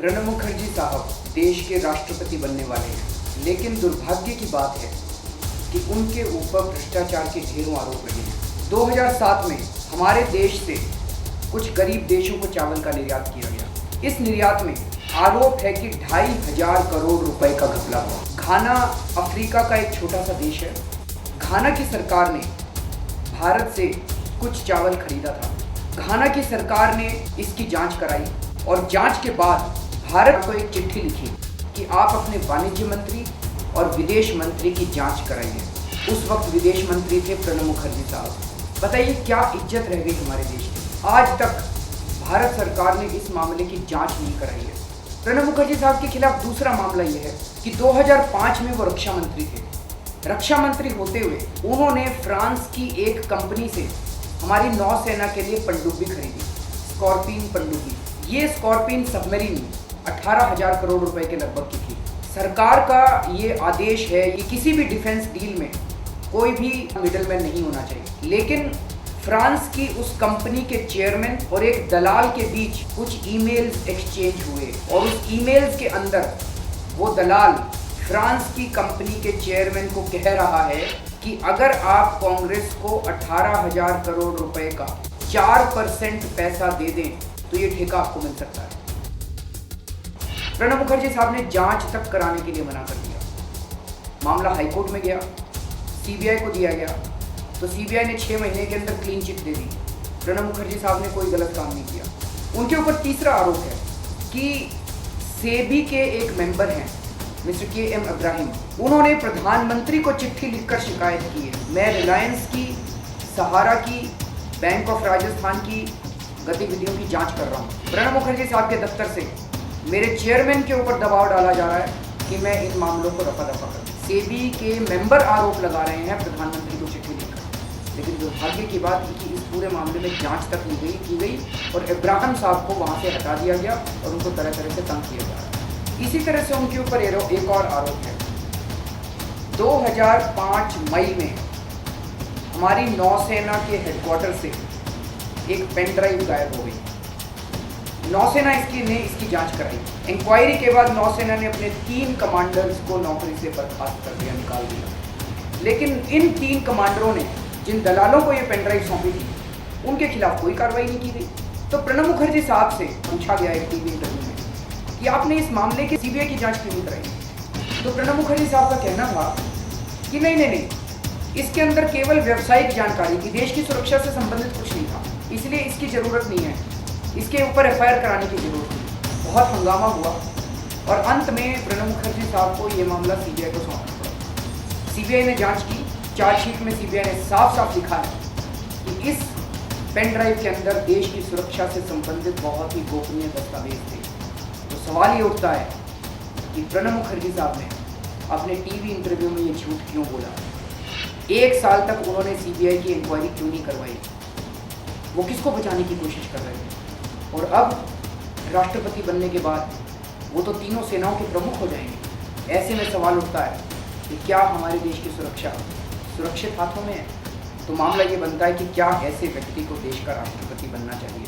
प्रणब मुखर्जी साहब देश के राष्ट्रपति बनने वाले हैं, लेकिन दुर्भाग्य की बात है कि उनके ऊपर भ्रष्टाचार के ढेरों आरोप लगे हैं। 2007 में हमारे देश से कुछ गरीब देशों को चावल का निर्यात किया गया। इस निर्यात में आरोप है कि 2,500 करोड़ रुपए का घपला हुआ। घाना अफ्रीका का एक छोटा सा देश है। घाना की सरकार ने भारत से कुछ चावल खरीदा था। घाना की सरकार ने इसकी जांच कराई और जांच के बाद भारत को एक चिट्ठी लिखी कि आप अपने वाणिज्य मंत्री और विदेश मंत्री की जांच कराइए। उस वक्त विदेश मंत्री थे प्रणब मुखर्जी साहब। बताइए क्या इज्जत रह गई हमारे देश की। आज तक भारत सरकार ने इस मामले की जांच नहीं कराई है। प्रणब मुखर्जी साहब के खिलाफ दूसरा मामला यह है कि 2005 में वो रक्षा मंत्री थे। रक्षा मंत्री होते हुए उन्होंने फ्रांस की एक कंपनी से हमारी नौसेना के लिए पनडुब्बी खरीदी, स्कॉर्पिन पनडुब्बी। ये स्कॉर्पिन सबमरीन 18,000 करोड़ रुपए के लगभग की थी। सरकार का ये आदेश है कि किसी भी डिफेंस डील में कोई भी मिडलमैन नहीं होना चाहिए, लेकिन फ्रांस की उस कंपनी के चेयरमैन और एक दलाल के बीच कुछ ईमेल्स एक्सचेंज हुए और उस ईमेल्स के अंदर वो दलाल फ्रांस की कंपनी के चेयरमैन को कह रहा है कि अगर आप कांग्रेस को 18,000 करोड़ रुपए का 4% पैसा दे दें तो ये ठेका आपको मिल सकता है। प्रणब मुखर्जी साहब ने जांच तक कराने के लिए मना कर दिया। मामला हाईकोर्ट में गया, सीबीआई को दिया गया तो सीबीआई ने 6 महीने के अंदर क्लीन चिट दे दी। प्रणब मुखर्जी साहब ने कोई गलत काम नहीं किया। उनके ऊपर तीसरा आरोप है कि सेबी के एक मेंबर हैं मिस्टर KM इब्राहिम, उन्होंने प्रधानमंत्री को चिट्ठी लिखकर शिकायत की है। मैं रिलायंस की, सहारा की, बैंक ऑफ राजस्थान की गतिविधियों की जांच कर रहा हूँ। प्रणब मुखर्जी साहब के दफ्तर से मेरे चेयरमैन के ऊपर दबाव डाला जा रहा है कि मैं इन मामलों को रफा दफा करूँ। सेबी के मेंबर आरोप लगा रहे हैं प्रधानमंत्री को चिट्ठी लिखकर, लेकिन दुर्भाग्य की बात है कि इस पूरे मामले में जांच तक नहीं की गई और इब्राहिम साहब को वहाँ से हटा दिया गया और उनको तरह तरह से तंग किया जा रहा है। इसी तरह से उनके ऊपर एक और आरोप है। 2005 मई में हमारी नौसेना के हेडक्वार्टर से एक पेन ड्राइव गायब हो गई। नौसेना इसकी जांच कराई। इंक्वायरी के बाद नौसेना ने अपने 3 कमांडर्स को नौकरी से बर्खास्त कर दिया, निकाल दिया। लेकिन इन 3 कमांडरों ने जिन दलालों को ये पेन ड्राइव सौंपी थी उनके खिलाफ कोई कार्रवाई नहीं की गई। तो प्रणब मुखर्जी साहब से पूछा गया एक टीवी इंटरव्यू में कि आपने इस मामले की सीबीआई की जांच क्यों नहीं कराई। तो प्रणब मुखर्जी साहब का कहना था कि नहीं, इसके अंदर केवल व्यावसायिक जानकारी थी, देश की सुरक्षा से संबंधित कुछ नहीं था, इसलिए इसकी ज़रूरत नहीं है, इसके ऊपर FIR कराने की जरूरत नहीं। बहुत हंगामा हुआ और अंत में प्रणब मुखर्जी साहब को ये मामला सीबीआई को सौंपना पड़ा। सीबीआई ने जांच की। चार्जशीट में सीबीआई ने साफ साफ लिखा है कि इस पेन ड्राइव के अंदर देश की सुरक्षा से संबंधित बहुत ही गोपनीय दस्तावेज थे। तो सवाल ये उठता है कि प्रणब मुखर्जी साहब ने अपने टीवी इंटरव्यू में ये झूठ क्यों बोला। 1 साल तक उन्होंने सीबीआई की इंक्वायरी क्यों नहीं करवाई। वो किसको बचाने की कोशिश कर रहे थे। और अब राष्ट्रपति बनने के बाद वो तो तीनों सेनाओं के प्रमुख हो जाएंगे। ऐसे में सवाल उठता है कि क्या हमारे देश की सुरक्षा सुरक्षित हाथों में है। तो मामला ये बनता है कि क्या ऐसे व्यक्ति को देश का राष्ट्रपति बनना चाहिए।